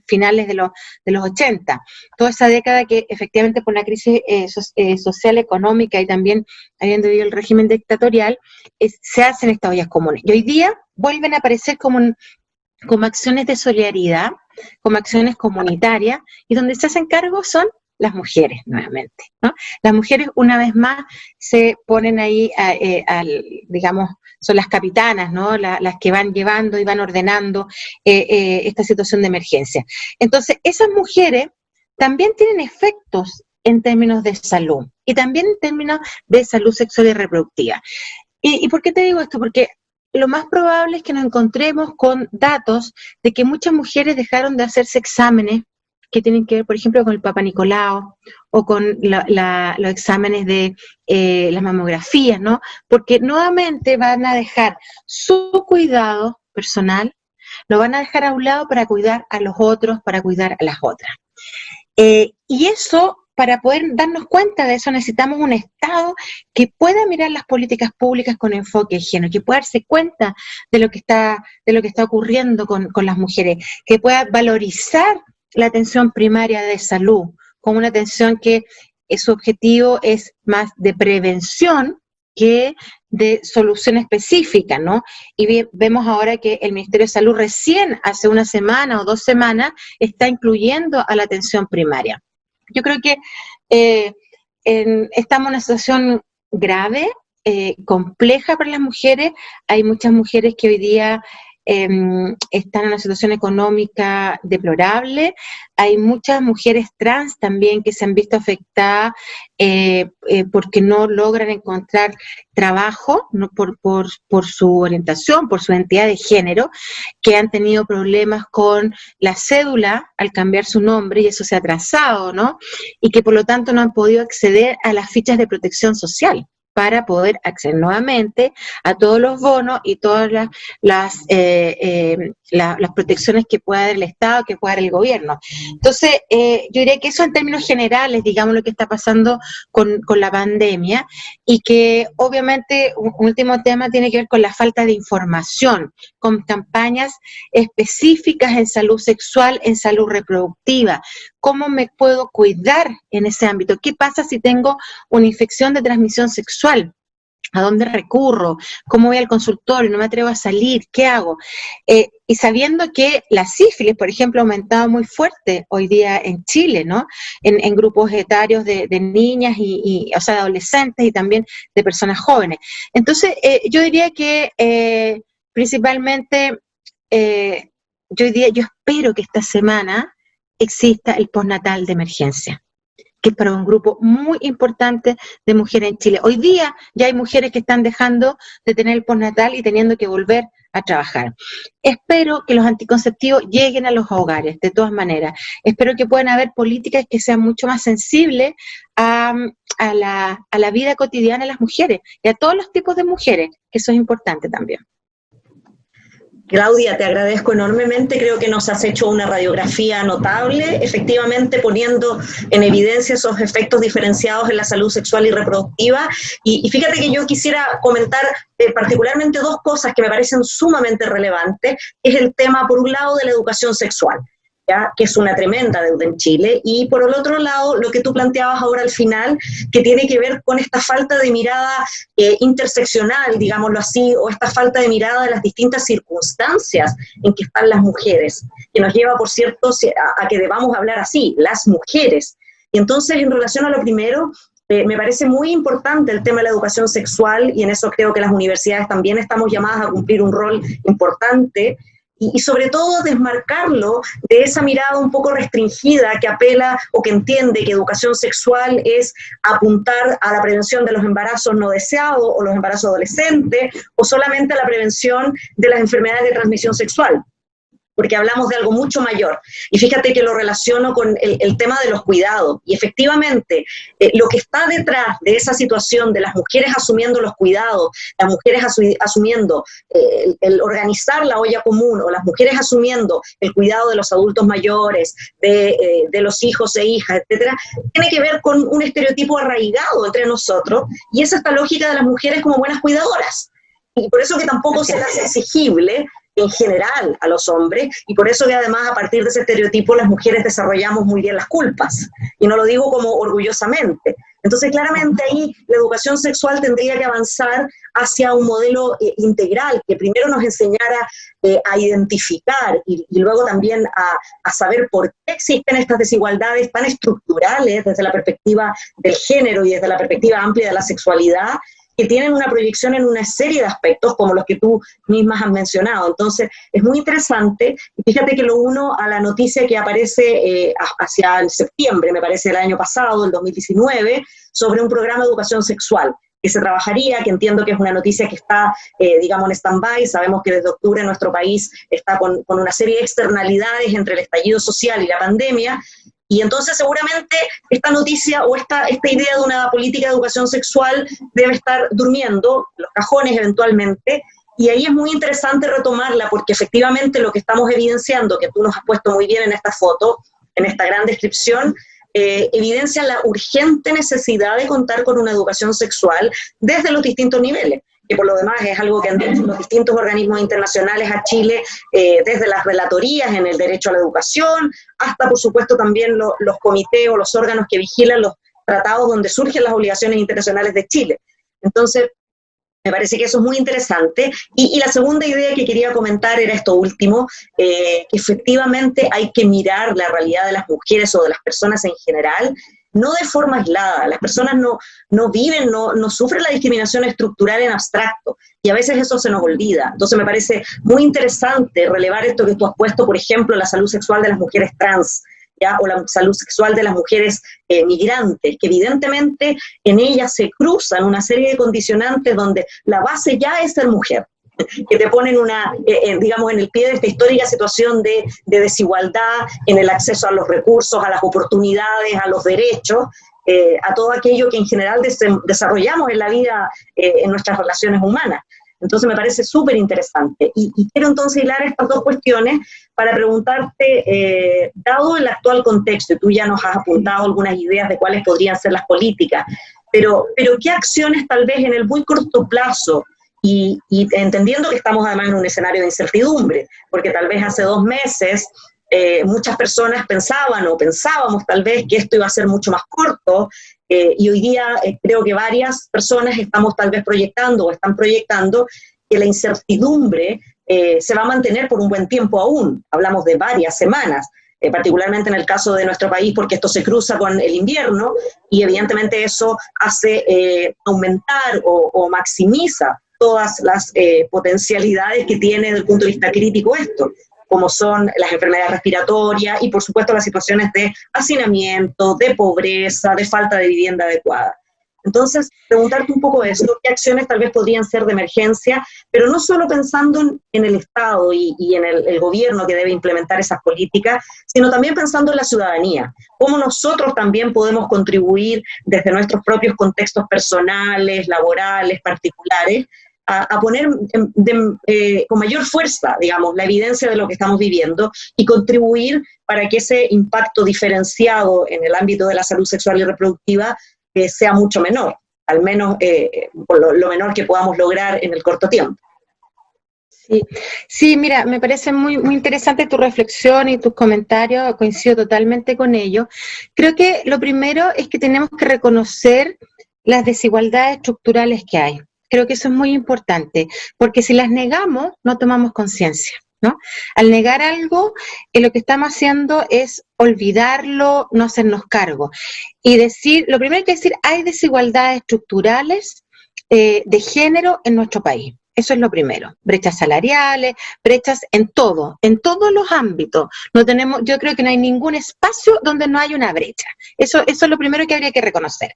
Finales de los 80. Toda esa década que efectivamente por la crisis social, económica, y también habiendo vivido el régimen dictatorial, se hacen estas ollas comunes. Y hoy día vuelven a aparecer como acciones de solidaridad, como acciones comunitarias, y donde se hacen cargo son las mujeres nuevamente, ¿no? Las mujeres una vez más se ponen ahí, digamos, son las capitanas, ¿no? Las que van llevando y van ordenando esta situación de emergencia. Entonces, esas mujeres también tienen efectos en términos de salud, y también en términos de salud sexual y reproductiva. ¿Y por qué te digo esto? Porque lo más probable es que nos encontremos con datos de que muchas mujeres dejaron de hacerse exámenes que tienen que ver, por ejemplo, con el Papa Nicolau o con los exámenes de las mamografías, ¿no? Porque nuevamente van a dejar su cuidado personal, lo van a dejar a un lado para cuidar a los otros, para cuidar a las otras. Y eso, para poder darnos cuenta de eso, necesitamos un Estado que pueda mirar las políticas públicas con enfoque de género, que pueda darse cuenta de lo que está ocurriendo con las mujeres, que pueda valorizar la atención primaria de salud como una atención que su objetivo es más de prevención que de solución específica, ¿no? Y vemos ahora que el Ministerio de Salud recién hace una semana o 2 semanas está incluyendo a la atención primaria. Yo creo que estamos en una situación grave, compleja para las mujeres. Hay muchas mujeres que hoy día están en una situación económica deplorable. Hay muchas mujeres trans también que se han visto afectadas porque no logran encontrar trabajo, ¿no? por su orientación, por su identidad de género, que han tenido problemas con la cédula al cambiar su nombre, y eso se ha atrasado, ¿no? Y que por lo tanto no han podido acceder a las fichas de protección social para poder acceder nuevamente a todos los bonos y todas las protecciones que pueda dar el Estado, que pueda dar el gobierno. Entonces, yo diría que eso en términos generales, digamos, lo que está pasando con la pandemia, y que obviamente un último tema tiene que ver con la falta de información, con campañas específicas en salud sexual, en salud reproductiva. ¿Cómo me puedo cuidar en ese ámbito? ¿Qué pasa si tengo una infección de transmisión sexual? ¿A dónde recurro? ¿Cómo voy al consultorio? ¿No me atrevo a salir? ¿Qué hago? Y sabiendo que la sífilis, por ejemplo, ha aumentado muy fuerte hoy día en Chile, ¿no? En grupos etarios de niñas, o sea, de adolescentes, y también de personas jóvenes. Entonces, yo diría que principalmente, yo espero que esta semana exista el postnatal de emergencia, que es para un grupo muy importante de mujeres en Chile. Hoy día ya hay mujeres que están dejando de tener el postnatal y teniendo que volver a trabajar. Espero que los anticonceptivos lleguen a los hogares, de todas maneras. Espero que puedan haber políticas que sean mucho más sensibles a la vida cotidiana de las mujeres, y a todos los tipos de mujeres, que eso es importante también. Claudia, te agradezco enormemente, creo que nos has hecho una radiografía notable, efectivamente poniendo en evidencia esos efectos diferenciados en la salud sexual y reproductiva, y fíjate que yo quisiera comentar particularmente 2 cosas que me parecen sumamente relevantes. Es el tema, por un lado, de la educación sexual. ¿ya? Que es una tremenda deuda en Chile, y por el otro lado, lo que tú planteabas ahora al final, que tiene que ver con esta falta de mirada interseccional, digámoslo así, o esta falta de mirada de las distintas circunstancias en que están las mujeres, que nos lleva, por cierto, a que debamos hablar así, las mujeres. Y entonces, en relación a lo primero, me parece muy importante el tema de la educación sexual, y en eso creo que las universidades también estamos llamadas a cumplir un rol importante, y sobre todo desmarcarlo de esa mirada un poco restringida que apela o que entiende que educación sexual es apuntar a la prevención de los embarazos no deseados o los embarazos adolescentes, o solamente a la prevención de las enfermedades de transmisión sexual, porque hablamos de algo mucho mayor. Y fíjate que lo relaciono con el tema de los cuidados. Y efectivamente, lo que está detrás de esa situación de las mujeres asumiendo los cuidados, las mujeres asumiendo el organizar la olla común, o las mujeres asumiendo el cuidado de los adultos mayores, de los hijos e hijas, etcétera, tiene que ver con un estereotipo arraigado entre nosotros, y es esta lógica de las mujeres como buenas cuidadoras. Y por eso que tampoco se les hace exigible en general a los hombres, y por eso que además a partir de ese estereotipo las mujeres desarrollamos muy bien las culpas, y no lo digo como orgullosamente. Entonces claramente ahí la educación sexual tendría que avanzar hacia un modelo integral, que primero nos enseñara a identificar y luego también a saber por qué existen estas desigualdades tan estructurales desde la perspectiva del género y desde la perspectiva amplia de la sexualidad, que tienen una proyección en una serie de aspectos como los que tú mismas has mencionado. Entonces, es muy interesante. Fíjate que lo uno a la noticia que aparece hacia el septiembre, me parece, del año pasado, el 2019, sobre un programa de educación sexual que se trabajaría, que entiendo que es una noticia que está, digamos, en stand-by. Sabemos que desde octubre nuestro país está con una serie de externalidades entre el estallido social y la pandemia. Y entonces seguramente esta noticia o esta idea de una política de educación sexual debe estar durmiendo los cajones eventualmente, y ahí es muy interesante retomarla, porque efectivamente lo que estamos evidenciando, que tú nos has puesto muy bien en esta foto, en esta gran descripción, evidencia la urgente necesidad de contar con una educación sexual desde los distintos niveles, que por lo demás es algo que han dicho los distintos organismos internacionales a Chile, desde las relatorías en el derecho a la educación, hasta por supuesto también los comités o los órganos que vigilan los tratados donde surgen las obligaciones internacionales de Chile. Entonces, me parece que eso es muy interesante. Y la segunda idea que quería comentar era esto último, que efectivamente hay que mirar la realidad de las mujeres o de las personas en general, no de forma aislada. Las personas no viven, no sufren la discriminación estructural en abstracto, y a veces eso se nos olvida. Entonces me parece muy interesante relevar esto que tú has puesto, por ejemplo, la salud sexual de las mujeres trans, ¿ya? O la salud sexual de las mujeres migrantes, que evidentemente en ellas se cruzan una serie de condicionantes donde la base ya es ser mujer, que te ponen digamos, en el pie de esta histórica situación de desigualdad en el acceso a los recursos, a las oportunidades, a los derechos, a todo aquello que en general desarrollamos en la vida, en nuestras relaciones humanas. Entonces me parece súper interesante. Y quiero entonces hilar estas dos cuestiones para preguntarte, dado el actual contexto, y tú ya nos has apuntado algunas ideas de cuáles podrían ser las políticas, pero ¿qué acciones tal vez en el muy corto plazo, y entendiendo que estamos además en un escenario de incertidumbre, porque tal vez hace 2 meses muchas personas pensaban o pensábamos tal vez que esto iba a ser mucho más corto, y hoy día creo que varias personas estamos tal vez proyectando o están proyectando que la incertidumbre se va a mantener por un buen tiempo aún. Hablamos de varias semanas, particularmente en el caso de nuestro país, porque esto se cruza con el invierno, y evidentemente eso hace aumentar o maximiza todas las potencialidades que tiene desde el punto de vista crítico esto, como son las enfermedades respiratorias y por supuesto las situaciones de hacinamiento, de pobreza, de falta de vivienda adecuada. Entonces, preguntarte un poco eso, qué acciones tal vez podrían ser de emergencia, pero no solo pensando en el Estado y en el gobierno que debe implementar esas políticas, sino también pensando en la ciudadanía, cómo nosotros también podemos contribuir desde nuestros propios contextos personales, laborales, particulares, a poner con mayor fuerza, digamos, la evidencia de lo que estamos viviendo y contribuir para que ese impacto diferenciado en el ámbito de la salud sexual y reproductiva sea mucho menor, al menos por lo menor que podamos lograr en el corto tiempo. Sí, sí, mira, me parece muy, muy interesante tu reflexión y tus comentarios, coincido totalmente con ellos. Creo que lo primero es que tenemos que reconocer las desigualdades estructurales que hay. Creo que eso es muy importante, porque si las negamos, no tomamos conciencia, ¿no? Al negar algo, lo que estamos haciendo es olvidarlo, no hacernos cargo. Y decir, lo primero que decir, hay desigualdades estructurales de género en nuestro país. Eso es lo primero. Brechas salariales, brechas en todo, en todos los ámbitos. No tenemos, yo creo que no hay ningún espacio donde no haya una brecha. Eso es lo primero que habría que reconocer.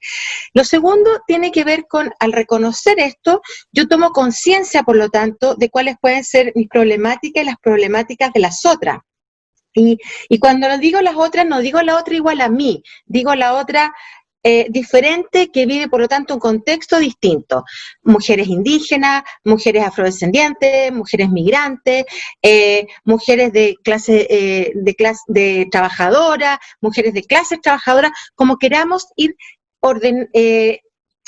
Lo segundo tiene que ver con, al reconocer esto, yo tomo conciencia, por lo tanto, de cuáles pueden ser mis problemáticas y las problemáticas de las otras. Y cuando lo digo las otras, no digo la otra igual a mí, digo la otra diferente que vive, por lo tanto, un contexto distinto. Mujeres indígenas, mujeres afrodescendientes, mujeres migrantes, mujeres de trabajadora, mujeres de clases trabajadoras, como queramos ir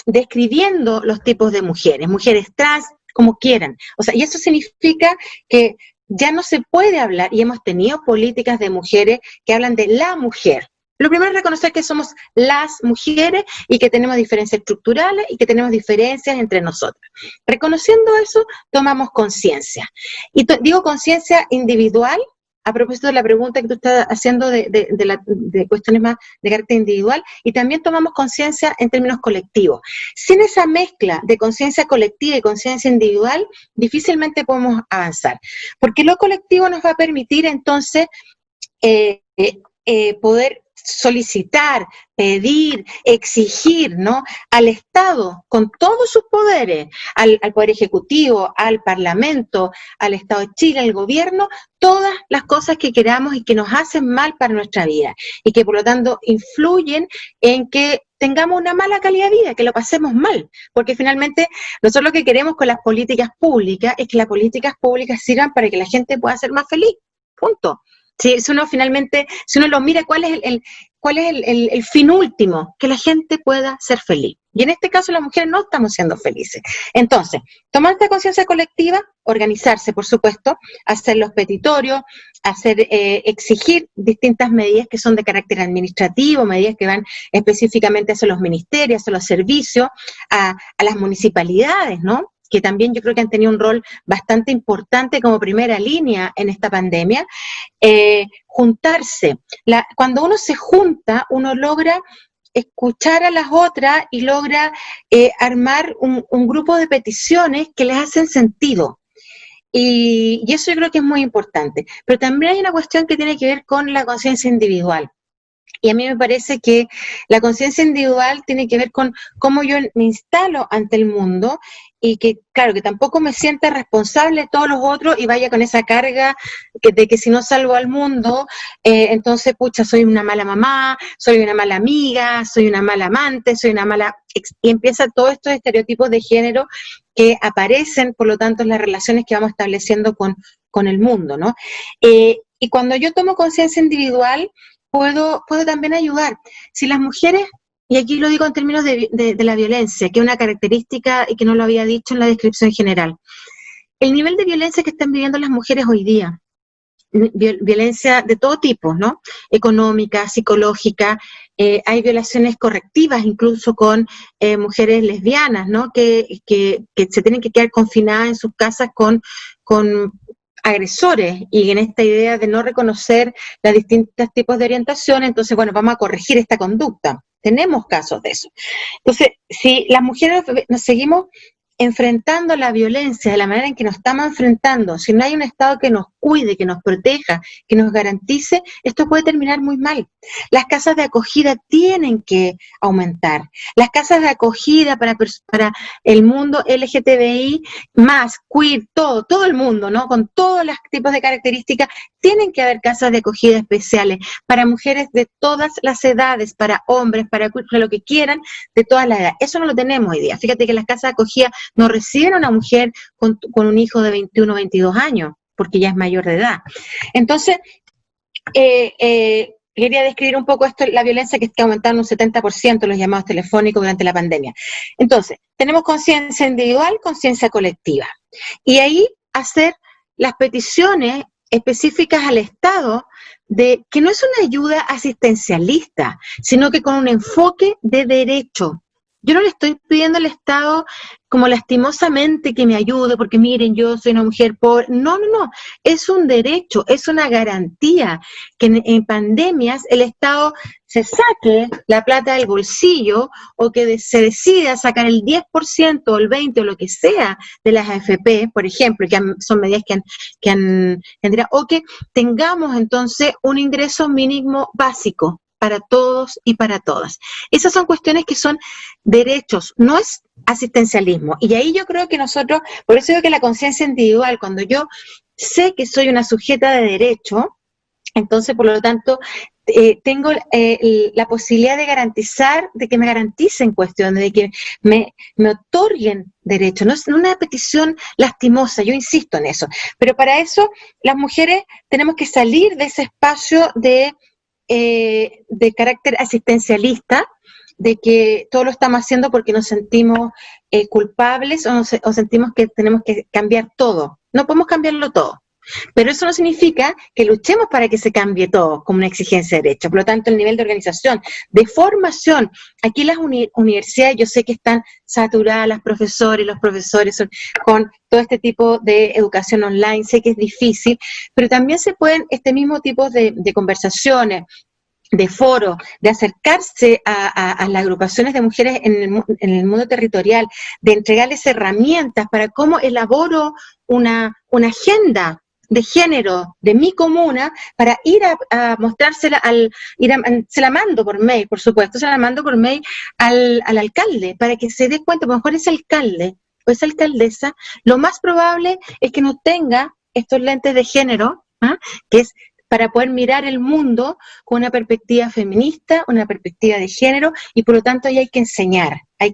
describiendo los tipos de mujeres trans, como quieran. O sea, y eso significa que ya no se puede hablar, y hemos tenido políticas de mujeres que hablan de la mujer. Lo primero es reconocer que somos las mujeres y que tenemos diferencias estructurales y que tenemos diferencias entre nosotras. Reconociendo eso, tomamos conciencia. Y digo conciencia individual, a propósito de la pregunta que tú estás haciendo de cuestiones más de carácter individual, y también tomamos conciencia en términos colectivos. Sin esa mezcla de conciencia colectiva y conciencia individual, difícilmente podemos avanzar, porque lo colectivo nos va a permitir entonces poder solicitar, pedir, exigir, ¿no?, al Estado, con todos sus poderes, al Poder Ejecutivo, al Parlamento, al Estado de Chile, al Gobierno, todas las cosas que queramos y que nos hacen mal para nuestra vida, y que por lo tanto influyen en que tengamos una mala calidad de vida, que lo pasemos mal, porque finalmente nosotros lo que queremos con las políticas públicas es que las políticas públicas sirvan para que la gente pueda ser más feliz, punto. Si uno finalmente, si uno lo mira, ¿cuál es el fin último? Que la gente pueda ser feliz. Y en este caso las mujeres no estamos siendo felices. Entonces, tomar esta conciencia colectiva, organizarse, por supuesto, hacer los petitorios, exigir distintas medidas que son de carácter administrativo, medidas que van específicamente hacia los ministerios, hacia los servicios, a las municipalidades, ¿no?, que también yo creo que han tenido un rol bastante importante como primera línea en esta pandemia. Juntarse. Cuando uno se junta, uno logra escuchar a las otras y logra armar un grupo de peticiones que les hacen sentido. Y eso yo creo que es muy importante. Pero también hay una cuestión que tiene que ver con la conciencia individual. Y a mí me parece que la conciencia individual tiene que ver con cómo yo me instalo ante el mundo, y que, claro, que tampoco me sienta responsable de todos los otros y vaya con esa carga de que si no salvo al mundo, entonces, pucha, soy una mala mamá, soy una mala amiga, soy una mala amante, soy una mala... Y empieza todos estos estereotipos de género que aparecen, por lo tanto, en las relaciones que vamos estableciendo con el mundo, ¿no? Y cuando yo tomo conciencia individual, puedo también ayudar. Si las mujeres, y aquí lo digo en términos de la violencia, que es una característica y que no lo había dicho en la descripción general, el nivel de violencia que están viviendo las mujeres hoy día, violencia de todo tipo, ¿no?, económica, psicológica, hay violaciones correctivas incluso con mujeres lesbianas, ¿no?, que se tienen que quedar confinadas en sus casas con agresores, y en esta idea de no reconocer los distintos tipos de orientación, entonces, bueno, vamos a corregir esta conducta. Tenemos casos de eso. Entonces, si las mujeres nos seguimos enfrentando la violencia de la manera en que nos estamos enfrentando, si no hay un Estado que nos cuide, que nos proteja, que nos garantice, esto puede terminar muy mal. Las casas de acogida tienen que aumentar. Las casas de acogida para el mundo LGTBI, más, queer, todo el mundo, ¿no?, con todos los tipos de características, tienen que haber casas de acogida especiales para mujeres de todas las edades, para hombres, para lo que quieran, de todas las edades. Eso no lo tenemos hoy día. Fíjate que las casas de acogida no reciben a una mujer con un hijo de 21 o 22 años, porque ya es mayor de edad. Entonces, quería describir un poco esto, la violencia que está aumentando un 70% los llamados telefónicos durante la pandemia. Entonces, tenemos conciencia individual, conciencia colectiva. Y ahí hacer las peticiones específicas al Estado de que no es una ayuda asistencialista, sino que con un enfoque de derecho. Yo no le estoy pidiendo al Estado como lastimosamente que me ayude, porque miren, yo soy una mujer pobre. No, es un derecho, es una garantía que en pandemias el Estado se saque la plata del bolsillo o que se decida sacar el 10% o el 20% o lo que sea de las AFP, por ejemplo, que son medidas que han o que tengamos entonces un ingreso mínimo básico para todos y para todas. Esas son cuestiones que son derechos, no es asistencialismo. Y ahí yo creo que nosotros, por eso digo que la conciencia individual, cuando yo sé que soy una sujeta de derecho, entonces por lo tanto tengo la posibilidad de garantizar, de que me garanticen cuestiones, de que me otorguen derechos. No es una petición lastimosa, yo insisto en eso. Pero para eso las mujeres tenemos que salir de ese espacio de carácter asistencialista, de que todo lo estamos haciendo porque nos sentimos culpables o sentimos que tenemos que cambiar todo. No podemos cambiarlo todo, pero eso no significa que luchemos para que se cambie todo como una exigencia de derecho. Por lo tanto, el nivel de organización, de formación, aquí las universidades yo sé que están saturadas, las profesores, los profesores con todo este tipo de educación online, sé que es difícil, pero también se pueden este mismo tipo de conversaciones, de foros, de acercarse a las agrupaciones de mujeres en el mundo territorial, de entregarles herramientas para cómo elaboro una agenda de género de mi comuna para ir a mostrársela se la mando por mail, por supuesto, se la mando por mail al alcalde, para que se dé cuenta, a lo mejor ese alcalde o esa alcaldesa, lo más probable es que no tenga estos lentes de género, que es para poder mirar el mundo con una perspectiva feminista, una perspectiva de género, y por lo tanto ahí hay que enseñar, hay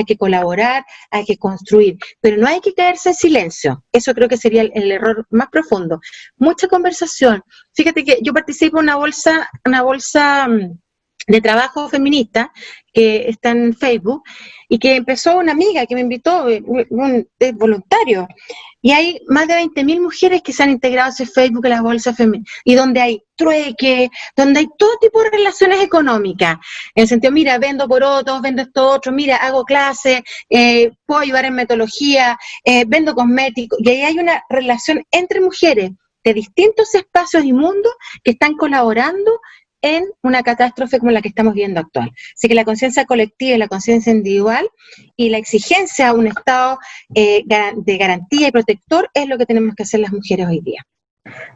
que colaborar, hay que construir, pero no hay que caerse en silencio. Eso creo que sería el error más profundo. Mucha conversación. Fíjate que yo participo en una bolsa de trabajo feminista que está en Facebook y que empezó una amiga que me invitó, un voluntario, y hay más de 20.000 mujeres que se han integrado a ese Facebook en las bolsas femeninas, y donde hay trueque, donde hay todo tipo de relaciones económicas, en el sentido, mira, vendo porotos, vendo esto otro, mira, hago clases, puedo ayudar en metodología, vendo cosméticos, y ahí hay una relación entre mujeres de distintos espacios y mundos que están colaborando en una catástrofe como la que estamos viendo actual. Así que la conciencia colectiva y la conciencia individual y la exigencia a un Estado de garantía y protector es lo que tenemos que hacer las mujeres hoy día.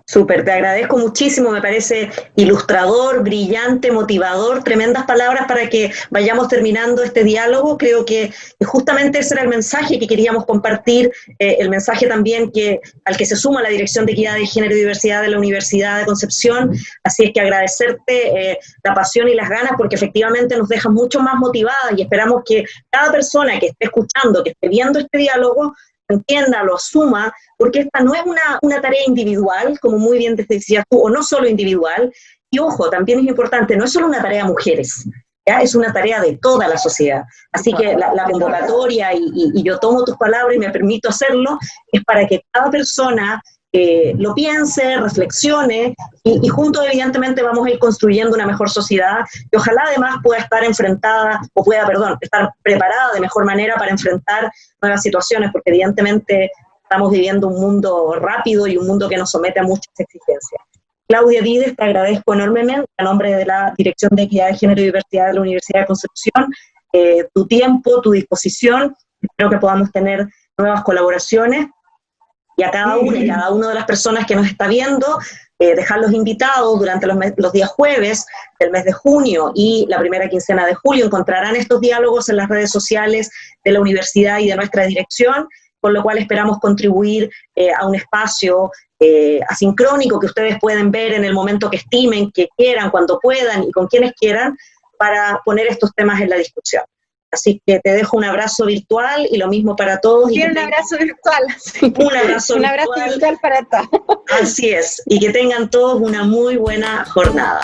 Súper, te agradezco muchísimo, me parece ilustrador, brillante, motivador, tremendas palabras para que vayamos terminando este diálogo. Creo que justamente ese era el mensaje que queríamos compartir, el mensaje también al que se suma la Dirección de Equidad de Género y Diversidad de la Universidad de Concepción. Así es que agradecerte la pasión y las ganas, porque efectivamente nos deja mucho más motivadas, y esperamos que cada persona que esté escuchando, que esté viendo este diálogo, entienda, lo asuma, porque esta no es una tarea individual, como muy bien te decías tú, o no solo individual, y ojo, también es importante, no es solo una tarea de mujeres, ¿ya? Es una tarea de toda la sociedad. Así que la convocatoria, y yo tomo tus palabras y me permito hacerlo, es para que cada persona lo piense, reflexione, y juntos evidentemente vamos a ir construyendo una mejor sociedad, y ojalá además pueda estar estar preparada de mejor manera para enfrentar nuevas situaciones, porque evidentemente estamos viviendo un mundo rápido y un mundo que nos somete a muchas exigencias. Claudia Vides, te agradezco enormemente a nombre de la Dirección de Equidad de Género y Diversidad de la Universidad de Concepción, tu tiempo, tu disposición. Espero que podamos tener nuevas colaboraciones, y a cada una de las personas que nos está viendo, dejarlos invitados durante los días jueves del mes de junio y la primera quincena de julio. Encontrarán estos diálogos en las redes sociales de la universidad y de nuestra dirección, con lo cual esperamos contribuir a un espacio asincrónico que ustedes pueden ver en el momento que estimen, que quieran, cuando puedan y con quienes quieran, para poner estos temas en la discusión. Así que te dejo un abrazo virtual, y lo mismo para todos. Sí, un abrazo virtual. Un abrazo virtual para todos. Así es, y que tengan todos una muy buena jornada.